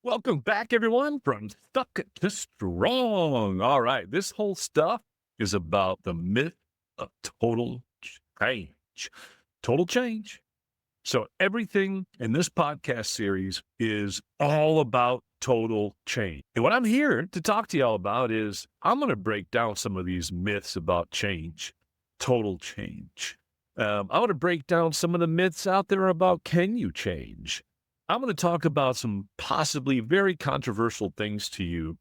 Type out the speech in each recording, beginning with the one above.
Welcome back, everyone, from Stuck to Strong. All right, this whole stuff is about the myth of total change. Total change. So, everything in this podcast series is all about total change. And what I'm here to talk to y'all about is I'm going to break down some of these myths about change, total change. I want to break down some of the myths out there about can you change? I'm going to talk about some possibly very controversial things to you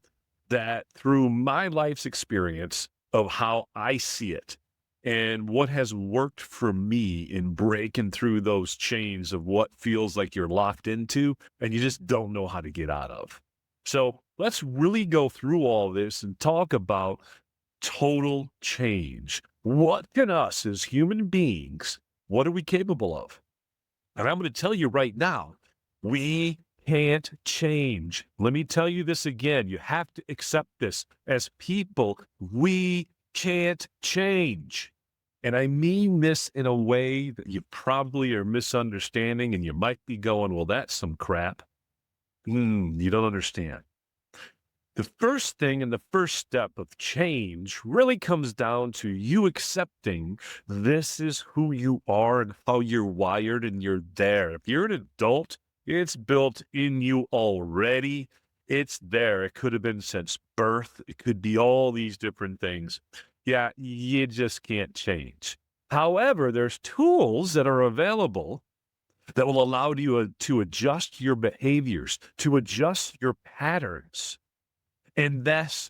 that through my life's experience of how I see it and what has worked for me in breaking through those chains of what feels like you're locked into and you just don't know how to get out of. So let's really go through all this and talk about total change. What can us as human beings, what are we capable of? And I'm going to tell you right now, we can't change. Let me tell you this again. You have to accept this. As people, we can't change. And I mean this in a way that you probably are misunderstanding and you might be going, well, that's some crap. You don't understand. The first thing and the first step of change really comes down to you accepting this is who you are and how you're wired and you're there. If you're an adult, it's built in you already. It's there. It could have been since birth. It could be all these different things. Yeah, you just can't change. However, there's tools that are available that will allow you to adjust your behaviors, to adjust your patterns and thus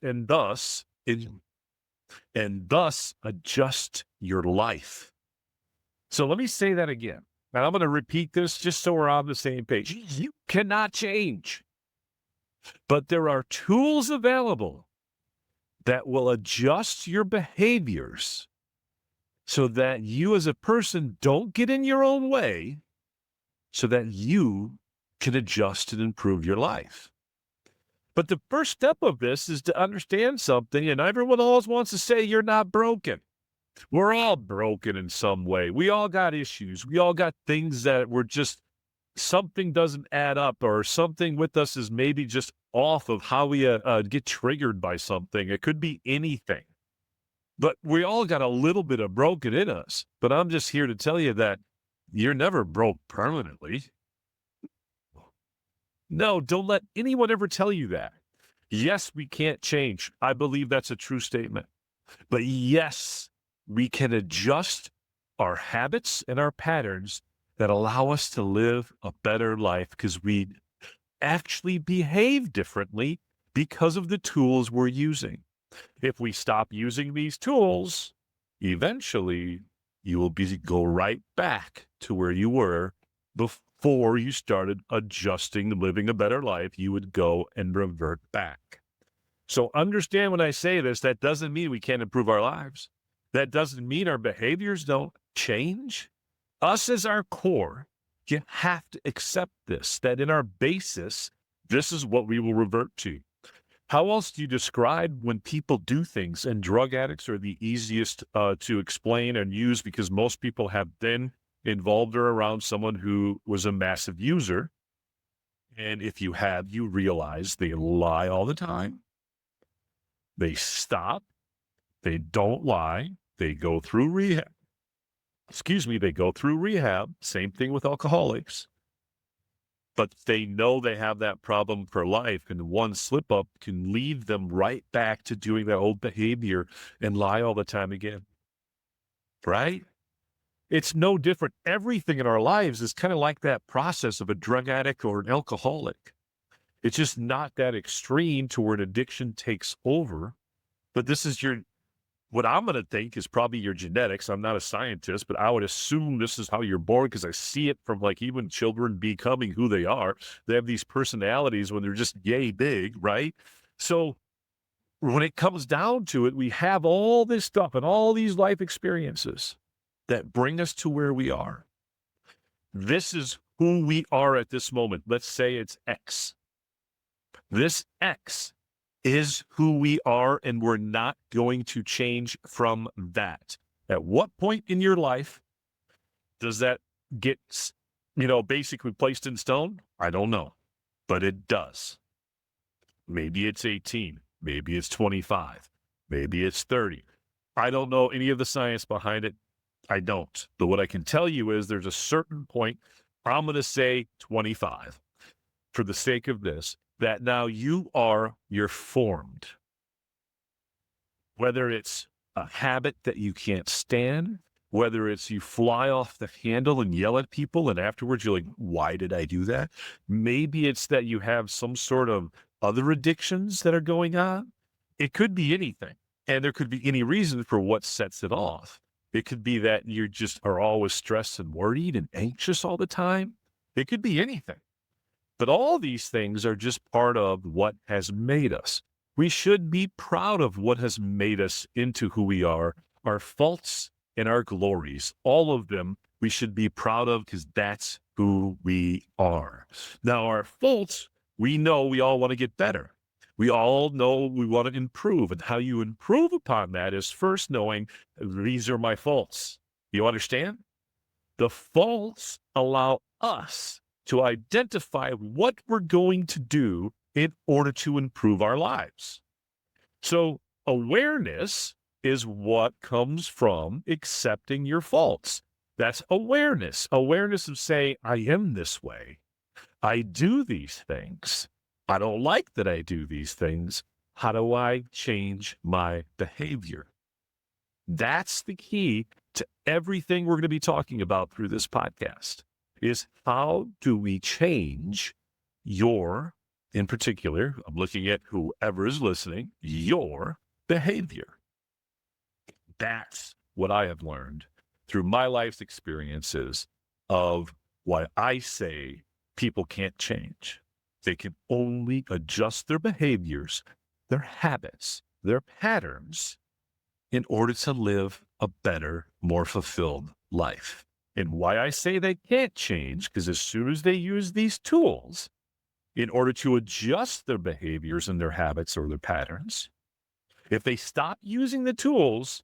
adjust your life. So let me say that again. And I'm going to repeat this just so we're on the same page. You cannot change, but there are tools available that will adjust your behaviors so that you as a person don't get in your own way so that you can adjust and improve your life. But the first step of this is to understand something, and everyone always wants to say you're not broken. We're all broken in some way. We all got issues. We all got things that we're just, something doesn't add up, or something with us is maybe just off of how we get triggered by something. It could be anything. But we all got a little bit of broken in us. But I'm just here to tell you that you're never broke permanently. No, don't let anyone ever tell you that. Yes, we can't change. I believe that's a true statement. But yes, we can adjust our habits and our patterns that allow us to live a better life because we actually behave differently because of the tools we're using. If we stop using these tools, eventually you will go right back to where you were before you started adjusting to living a better life. You would go and revert back. So understand when I say this, that doesn't mean we can't improve our lives. That doesn't mean our behaviors don't change. Us as our core, you have to accept this, that in our basis, this is what we will revert to. How else do you describe when people do things? And drug addicts are the easiest to explain and use because most people have been involved or around someone who was a massive user. And if you have, you realize they lie all the time. They stop. They don't lie. They go through rehab. They go through rehab. Same thing with alcoholics. But they know they have that problem for life, and one slip up can lead them right back to doing that old behavior and lie all the time again. Right? It's no different. Everything in our lives is kind of like that process of a drug addict or an alcoholic. It's just not that extreme to where an addiction takes over. But this is what I'm going to think is probably your genetics. I'm not a scientist, but I would assume this is how you're born because I see it from like even children becoming who they are. They have these personalities when they're just yay big, right? So when it comes down to it, we have all this stuff and all these life experiences that bring us to where we are. This is who we are at this moment. Let's say it's X. This X is who we are, and we're not going to change from that. At what point in your life does that get, basically placed in stone? I don't know, but it does. Maybe it's 18. Maybe it's 25. Maybe it's 30. I don't know any of the science behind it. I don't. But what I can tell you is there's a certain point, I'm going to say 25 for the sake of this, that now you're formed. Whether it's a habit that you can't stand, whether it's you fly off the handle and yell at people and afterwards you're like, why did I do that? Maybe it's that you have some sort of other addictions that are going on. It could be anything. And there could be any reason for what sets it off. It could be that you just are always stressed and worried and anxious all the time. It could be anything. But all these things are just part of what has made us. We should be proud of what has made us into who we are, our faults and our glories, all of them we should be proud of because that's who we are. Now, our faults, we know we all want to get better. We all know we want to improve. And how you improve upon that is first knowing these are my faults. You understand? The faults allow us to identify what we're going to do in order to improve our lives. So awareness is what comes from accepting your faults. That's awareness. Awareness of saying, I am this way. I do these things. I don't like that I do these things. How do I change my behavior? That's the key to everything we're going to be talking about through this podcast, is how do we change in particular, I'm looking at whoever is listening, your behavior. That's what I have learned through my life's experiences of why I say people can't change. They can only adjust their behaviors, their habits, their patterns in order to live a better, more fulfilled life. And why I say they can't change, because as soon as they use these tools in order to adjust their behaviors and their habits or their patterns, if they stop using the tools,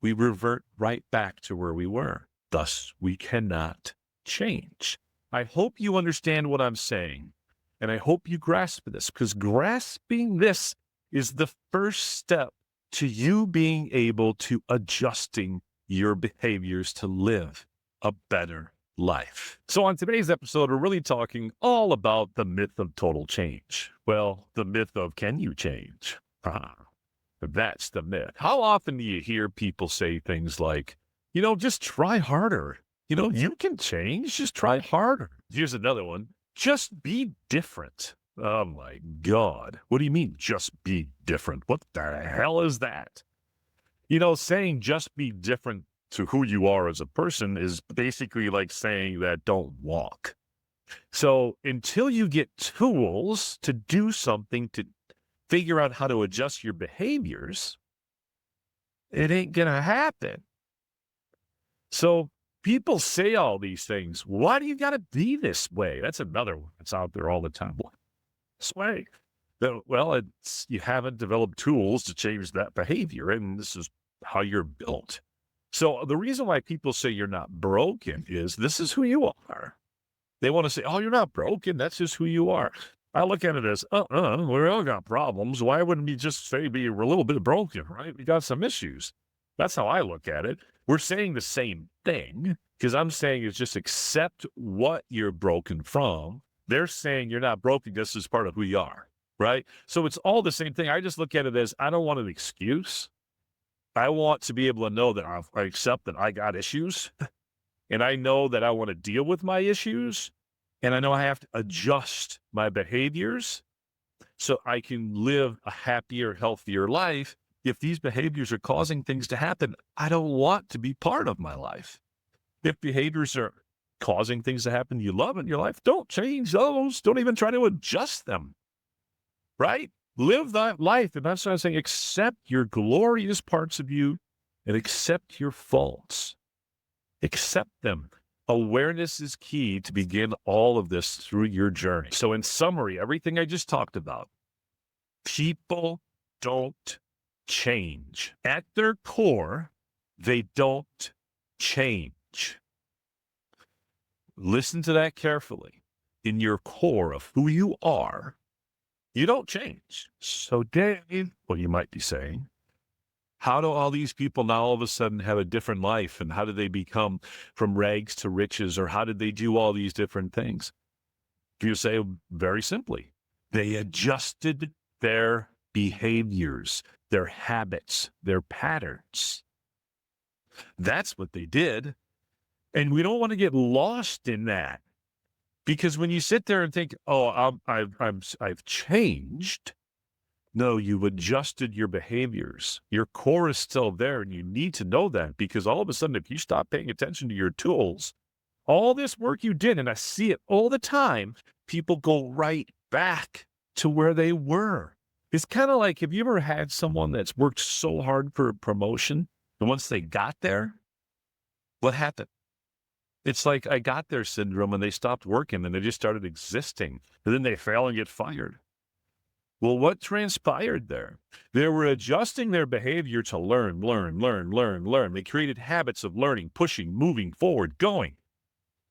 we revert right back to where we were. Thus, we cannot change. I hope you understand what I'm saying, and I hope you grasp this, because grasping this is the first step to you being able to adjusting your behaviors to live a better life. So on today's episode, we're really talking all about the myth of total change. Well, the myth of can you change? That's the myth. How often do you hear people say things like, just try harder. You can change, just try harder. Here's another one. Just be different. Oh my God. What do you mean, just be different? What the hell is that? Saying just be different to who you are as a person is basically like saying that don't walk. So until you get tools to do something to figure out how to adjust your behaviors, it ain't going to happen. So people say all these things. Why do you got to be this way? That's another one that's out there all the time. This way. Well, you haven't developed tools to change that behavior, and this is how you're built. So the reason why people say you're not broken is this is who you are. They want to say, oh, you're not broken. That's just who you are. I look at it as, we all got problems. Why wouldn't we just say be a little bit broken, right? We got some issues. That's how I look at it. We're saying the same thing, because I'm saying is just accept what you're broken from. They're saying you're not broken. This is part of who you are, right? So it's all the same thing. I just look at it as I don't want an excuse. I want to be able to know that I accept that I got issues, and I know that I want to deal with my issues, and I know I have to adjust my behaviors so I can live a happier, healthier life. If these behaviors are causing things to happen, I don't want to be part of my life. If behaviors are causing things to happen you love in your life, don't change those. Don't even try to adjust them, right? Live that life. And that's what I'm saying. Accept your glorious parts of you and accept your faults. Accept them. Awareness is key to begin all of this through your journey. So in summary, everything I just talked about, people don't change. At their core, they don't change. Listen to that carefully. In your core of who you are, You don't change. So, Dave, well, you might be saying, how do all these people now all of a sudden have a different life? And how did they become from rags to riches? Or how did they do all these different things? You say very simply, they adjusted their behaviors, their habits, their patterns. That's what they did. And we don't want to get lost in that, because when you sit there and think, "Oh, I've changed," no, you've adjusted your behaviors. Your core is still there, and you need to know that, because all of a sudden, if you stop paying attention to your tools, all this work you did, and I see it all the time, people go right back to where they were. It's kind of like, have you ever had someone that's worked so hard for a promotion, and once they got there, what happened? It's like I got there syndrome, and they stopped working and they just started existing, and then they fail and get fired. Well, what transpired there? They were adjusting their behavior to learn, learn, learn, learn, learn. They created habits of learning, pushing, moving forward, going.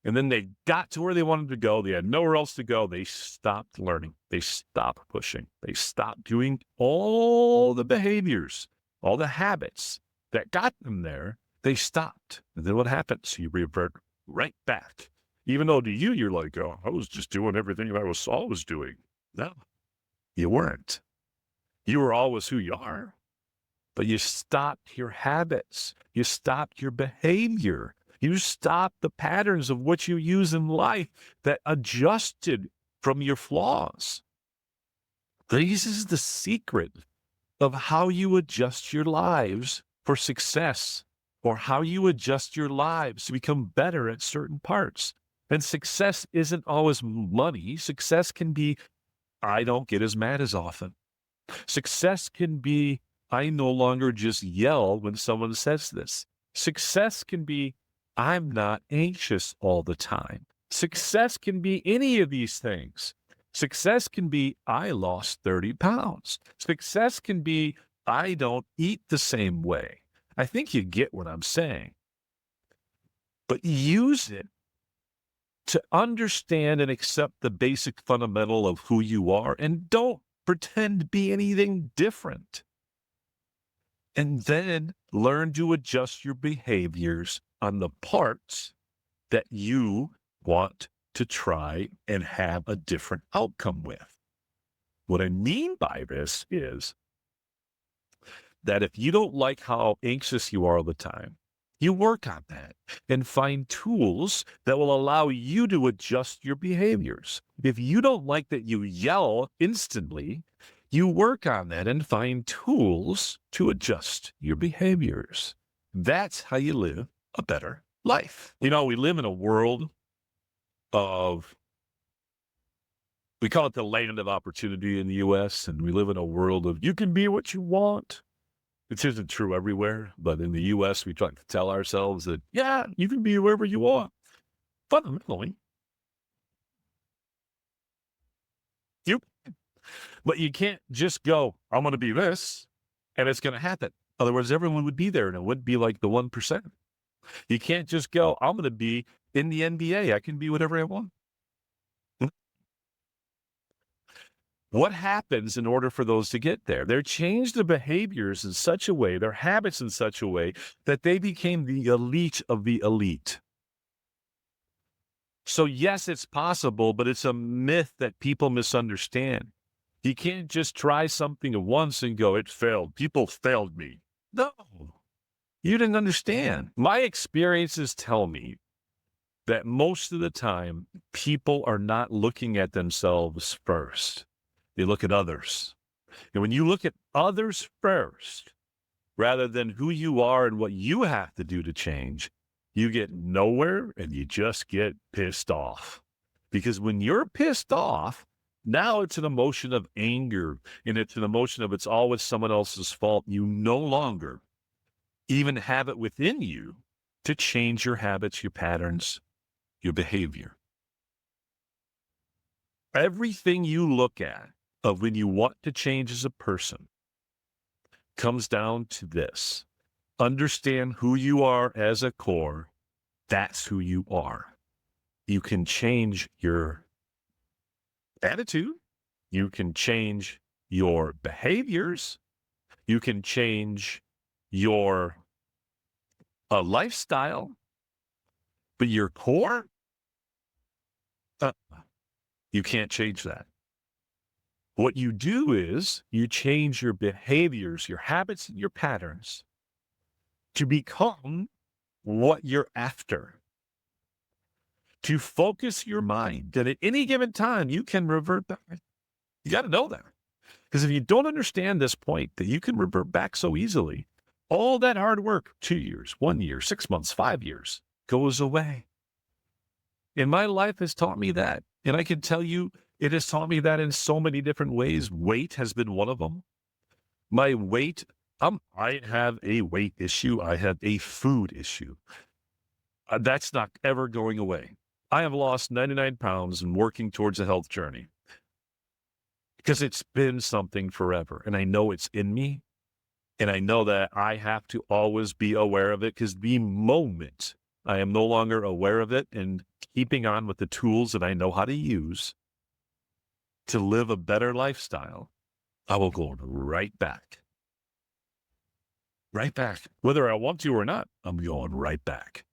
And then they got to where they wanted to go. They had nowhere else to go. They stopped learning. They stopped pushing. They stopped doing all the behaviors, all the habits that got them there. They stopped. And then what happens? You revert right back. Even though to you, you're like, oh, I was just doing everything I was always doing. No, you weren't. You were always who you are. But you stopped your habits. You stopped your behavior. You stopped the patterns of what you use in life that adjusted from your flaws. This is the secret of how you adjust your lives for success, or how you adjust your lives to become better at certain parts. And success isn't always money. Success can be, I don't get as mad as often. Success can be, I no longer just yell when someone says this. Success can be, I'm not anxious all the time. Success can be any of these things. Success can be, I lost 30 pounds. Success can be, I don't eat the same way. I think you get what I'm saying. But use it to understand and accept the basic fundamental of who you are, and don't pretend to be anything different. And then learn to adjust your behaviors on the parts that you want to try and have a different outcome with. What I mean by this is that if you don't like how anxious you are all the time, you work on that and find tools that will allow you to adjust your behaviors. If you don't like that you yell instantly, you work on that and find tools to adjust your behaviors. That's how you live a better life. You know, we live in a world of, we call it the land of opportunity in the US, and we live in a world of you can be what you want. This isn't true everywhere, but in the US, we try to tell ourselves that, yeah, you can be whoever you want. Fundamentally, you, but you can't just go, I'm going to be this, and it's going to happen. Otherwise, everyone would be there, and it would be like the 1%. You can't just go, I'm going to be in the NBA. I can be whatever I want. What happens in order for those to get there? They changed the behaviors in such a way, their habits in such a way, that they became the elite of the elite. So yes, it's possible, but it's a myth that people misunderstand. You can't just try something once and go, it failed. People failed me. No, you didn't understand. My experiences tell me that most of the time, people are not looking at themselves first. They look at others. And when you look at others first, rather than who you are and what you have to do to change, you get nowhere and you just get pissed off. Because when you're pissed off, now it's an emotion of anger, and it's an emotion of it's always someone else's fault. You no longer even have it within you to change your habits, your patterns, your behavior. Everything you look at of when you want to change as a person comes down to this. Understand who you are as a core. That's who you are. You can change your attitude. You can change your behaviors. You can change your lifestyle, but your core, uh, you can't change that. What you do is you change your behaviors, your habits, and your patterns to become what you're after, to focus your mind that at any given time you can revert back. You got to know that. Because if you don't understand this point that you can revert back so easily, all that hard work, 2 years, 1 year, 6 months, 5 years, goes away. And my life has taught me that. And I can tell you, it has taught me that in so many different ways. Weight has been one of them. My weight, I have a weight issue. I have a food issue. That's not ever going away. I have lost 99 pounds and working towards a health journey because it's been something forever. And I know it's in me. And I know that I have to always be aware of it, because the moment I am no longer aware of it and keeping on with the tools that I know how to use to live a better lifestyle, I will go right back. Right back. Whether I want to or not, I'm going right back.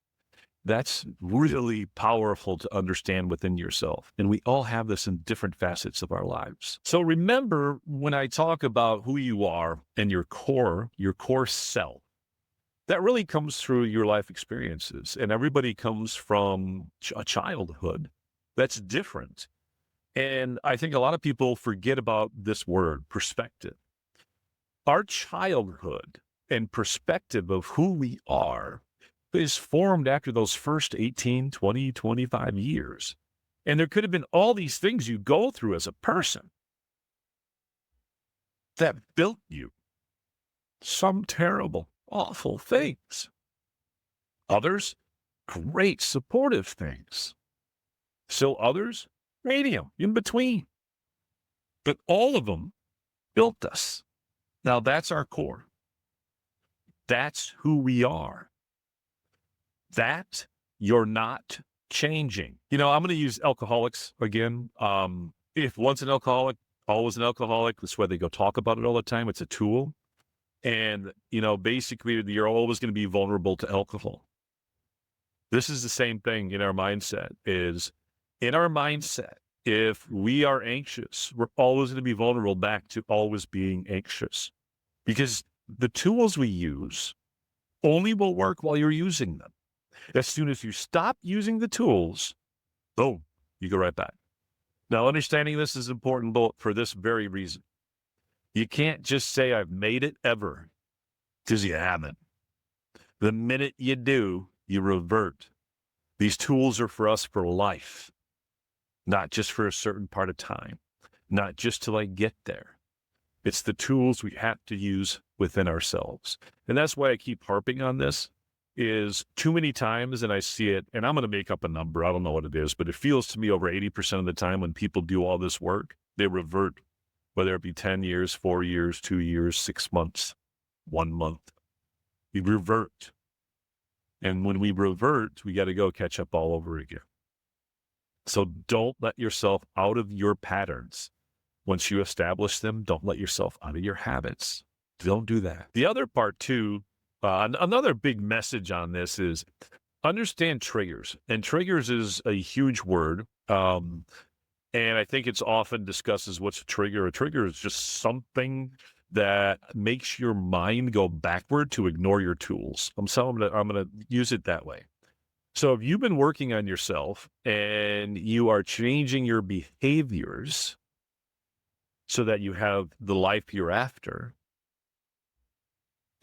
That's really powerful to understand within yourself. And we all have this in different facets of our lives. So remember, when I talk about who you are and your core self, that really comes through your life experiences. And everybody comes from a childhood that's different. And I think a lot of people forget about this word, perspective. Our childhood and perspective of who we are is formed after those first 18, 20, 25 years. And there could have been all these things you go through as a person that built you. Some terrible, awful things. Others, great, supportive things. Still others, medium, in between. But all of them built us. Now that's our core. That's who we are. That you're not changing. I'm going to use alcoholics again. If once an alcoholic, always an alcoholic, that's why they go talk about it all the time. It's a tool. And, basically you're always going to be vulnerable to alcohol. This is the same thing in our mindset. If we are anxious, we're always going to be vulnerable back to always being anxious, because the tools we use only will work while you're using them. As soon as you stop using the tools, boom, you go right back. Now, understanding this is important for this very reason. You can't just say, I've made it ever, because you haven't. The minute you do, you revert. These tools are for us for life, not just for a certain part of time, not just till I get there. It's the tools we have to use within ourselves. And that's why I keep harping on this. Is too many times, and I see it, and I'm going to make up a number, I don't know what it is, but it feels to me over 80% of the time when people do all this work, they revert, whether it be 10 years, 4 years, 2 years, 6 months, 1 month. We revert. And when we revert, we got to go catch up all over again. So don't let yourself out of your patterns. Once you establish them, don't let yourself out of your habits. Don't do that. The other part too, another big message on this is understand triggers. And triggers is a huge word. And I think it's often discussed as what's a trigger. A trigger is just something that makes your mind go backward to ignore your tools. I'm going to use it that way. So if you've been working on yourself and you are changing your behaviors so that you have the life you're after,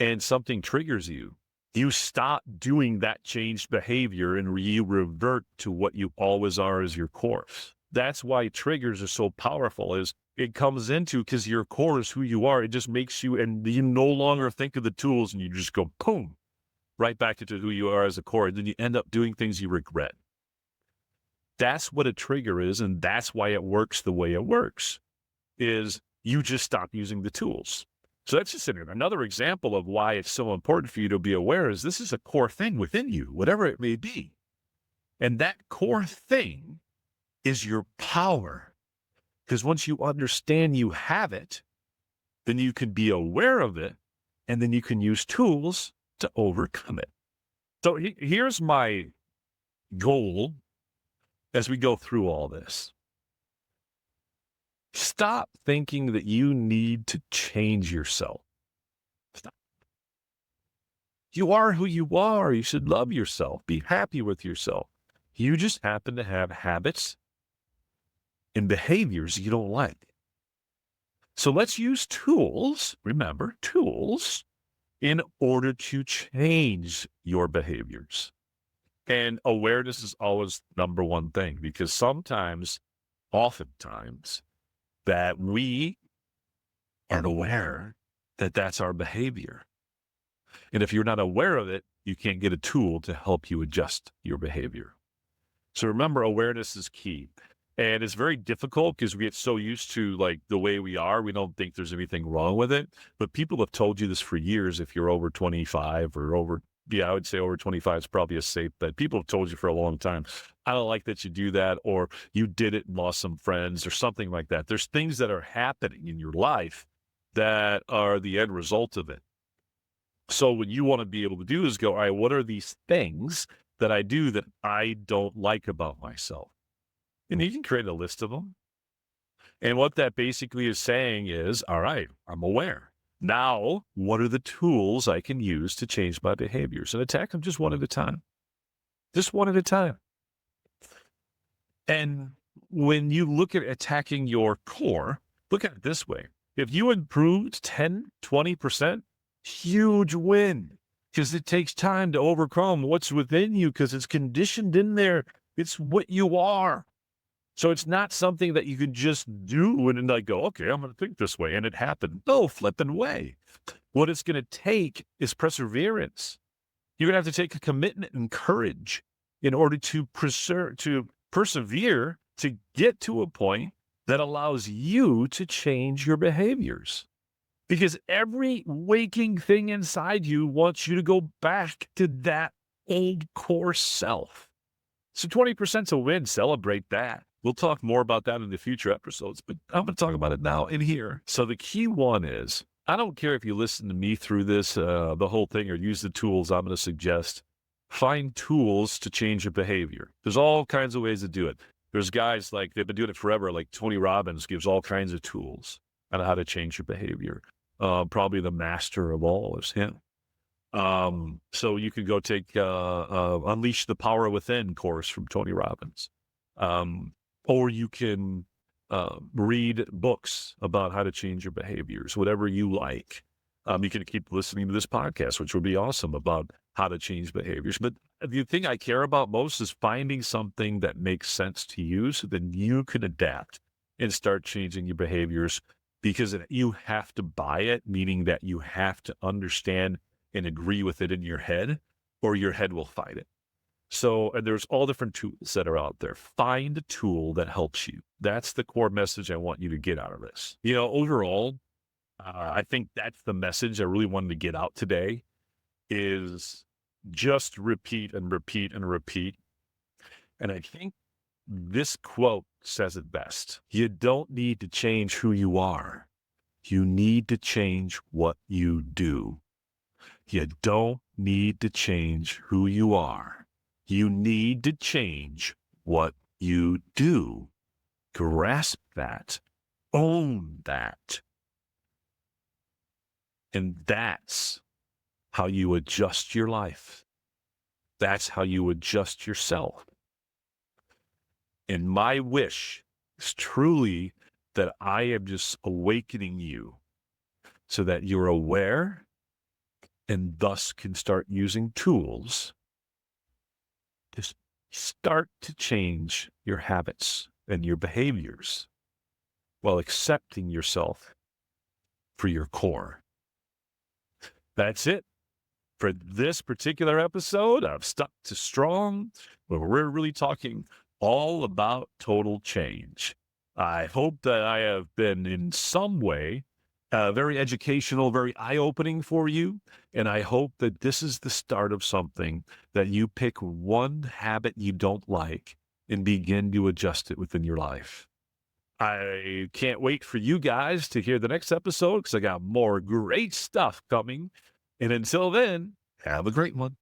and something triggers you, you stop doing that changed behavior and you revert to what you always are as your core. That's why triggers are so powerful, is it comes into, because your core is who you are. It just makes you, and you no longer think of the tools and you just go, boom, right back into who you are as a core. And then you end up doing things you regret. That's what a trigger is. And that's why it works the way it works, is you just stop using the tools. So that's just another example of why it's so important for you to be aware, is this is a core thing within you, whatever it may be. And that core thing is your power. Because once you understand you have it, then you can be aware of it, and then you can use tools to overcome it. So here's my goal as we go through all this. Stop thinking that you need to change yourself. Stop. You are who you are. You should love yourself. Be happy with yourself. You just happen to have habits and behaviors you don't like. So let's use tools, remember, tools, in order to change your behaviors. And awareness is always number one thing, because oftentimes, that we aren't aware that that's our behavior. And if you're not aware of it, you can't get a tool to help you adjust your behavior. So remember, awareness is key. And it's very difficult because we get so used to like the way we are. We don't think there's anything wrong with it. But people have told you this for years. If you're over 25 or I would say over 25 is probably a safe bet. People have told you for a long time, I don't like that you do that, or you did it and lost some friends or something like that. There's things that are happening in your life that are the end result of it. So what you want to be able to do is go, all right, what are these things that I do that I don't like about myself? And you can create a list of them. And what that basically is saying is, all right, I'm aware. Now, what are the tools I can use to change my behaviors and attack them just one at a time? Just one at a time. And when you look at attacking your core, look at it this way. If you improved 10, 20%, huge win, because it takes time to overcome what's within you because it's conditioned in there. It's what you are. So it's not something that you can just do and then like go, okay, I'm going to think this way. And it happened. No flipping way. What it's going to take is perseverance. You're going to have to take a commitment and courage in order to persevere to get to a point that allows you to change your behaviors. Because every waking thing inside you wants you to go back to that old core self. So 20% is a win. Celebrate that. We'll talk more about that in the future episodes, but I'm going to talk about it now in here. So the key one is, I don't care if you listen to me through this, the whole thing, or use the tools I'm going to suggest. Find tools to change your behavior. There's all kinds of ways to do it. There's guys like, they've been doing it forever, like Tony Robbins gives all kinds of tools on how to change your behavior. Probably the master of all is him. So you could go take Unleash the Power Within course from Tony Robbins. Or you can read books about how to change your behaviors, whatever you like. You can keep listening to this podcast, which would be awesome, about how to change behaviors. But the thing I care about most is finding something that makes sense to you so then you can adapt and start changing your behaviors, because you have to buy it, meaning that you have to understand and agree with it in your head, or your head will fight it. So, and there's all different tools that are out there. Find a tool that helps you. That's the core message I want you to get out of this. Overall, I think that's the message I really wanted to get out today, is just repeat and repeat and repeat. And I think this quote says it best. You don't need to change who you are. You need to change what you do. You don't need to change who you are. You need to change what you do. Grasp that. Own that. And that's how you adjust your life. That's how you adjust yourself. And my wish is truly that I am just awakening you so that you're aware and thus can start using tools to start to change your habits and your behaviors while accepting yourself for your core. That's it for this particular episode of Stuck to Strong, where we're really talking all about total change. I hope that I have been in some way very educational, very eye-opening for you. And I hope that this is the start of something, that you pick one habit you don't like and begin to adjust it within your life. I can't wait for you guys to hear the next episode because I got more great stuff coming. And until then, have a great one.